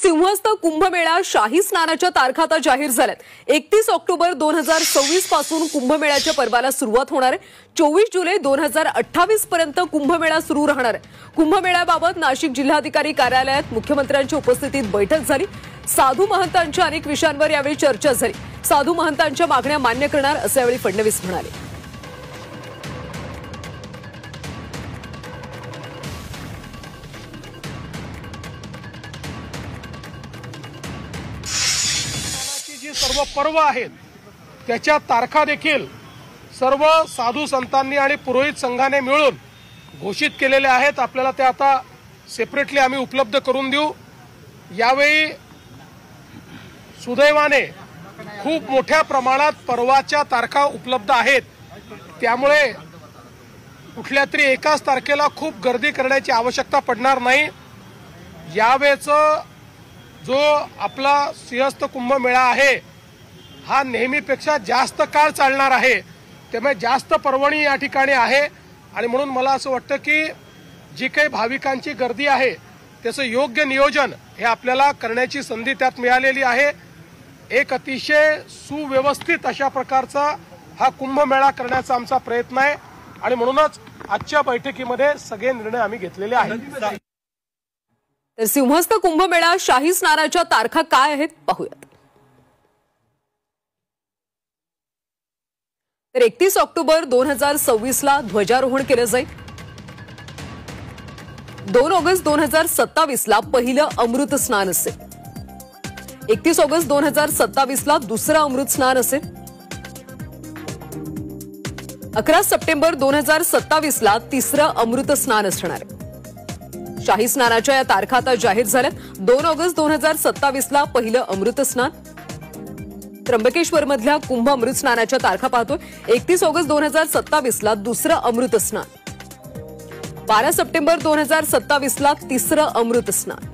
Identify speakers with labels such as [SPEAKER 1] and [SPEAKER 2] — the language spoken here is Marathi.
[SPEAKER 1] सिंहस्थ कुंभमेळा शाही स्नानाच्या तारखा आता जाहीर झाल्यात। 31 ऑक्टोबर 2026 पासून कुंभमेळ्याच्या पर्वाला सुरुवात होणार आहे। 24 जुलै 2028 पर्यंत कुंभमेळा सुरू राहणार आहे। कुंभमेळ्याबाबत नाशिक जिल्हाधिकारी कार्यालयात मुख्यमंत्र्यांच्या उपस्थितीत बैठक झाली। साधू महंतांच्या अनेक विषयांवर यावेळी चर्चा झाली। साधू महंतांच्या मागण्या मान्य करणार असे यावेळी फडणवीस म्हणाले।
[SPEAKER 2] सर्व पर्व आहेत त्याच्या तारखा देखील सर्व साधू संतांनी आणि पुरोहित संघाने मिळून घोषित केलेले आहेत। आपल्याला ते आता सेपरेटली आम्ही उपलब्ध करून देऊ। यावेळी सुदैवाने खूप मोठ्या प्रमाणात पर्वाच्या तारखा उपलब्ध आहेत, त्यामुळे कुठल्या तरी एकाच तारखेला खूप गर्दी करण्याची आवश्यकता पडणार नाही। यावेळेचा जो आपला सिंहस्थ कुंभमेळा आहे हा नेहमीपेक्षा जास्त काळ चालणार आहे, त्यामुळे जास्त पर्वणी या ठिकाणी आहे आणि म्हणून मला असं वाटतं की जी काही भाविकांची गर्दी आहे त्याचं योग्य नियोजन हे आपल्याला करण्याची संधी त्यात मिळालेली आहे। एक अतिशय सुव्यवस्थित अशा प्रकारचा हा कुंभमेळा करण्याचा आमचा प्रयत्न आहे आणि म्हणूनच आजच्या बैठकीमध्ये सगळे निर्णय आम्ही घेतलेले आहेत।
[SPEAKER 1] तर सिंहस्थ कुंभमेळा शाही स्नानाच्या तारखा काय आहेत पाहूयात। तर 31 ऑक्टोबर 2026 ला ध्वजारोहण केलं जाईल। 2 ऑगस्ट 2027 ला पहिलं अमृत स्नान असेल। 31 ऑगस्ट 2027 ला दुसरं अमृत स्नान असेल। 11 सप्टेंबर 2027 ला तिसरं अमृत स्नान असणार आहे। शाही स्नानाच्या या तारखा आता जाहीर झाल्यात। 2 ऑगस्ट 2027 ला पहिलं अमृत स्नान। त्र्यंबकेश्वर मधल्या कुंभ अमृत स्नानाच्या तारखा पाहतोय। 31 ऑगस्ट 2027 ला दुसरं अमृत स्नान। 12 सप्टेंबर 2027 ला तिसरं अमृत स्नान।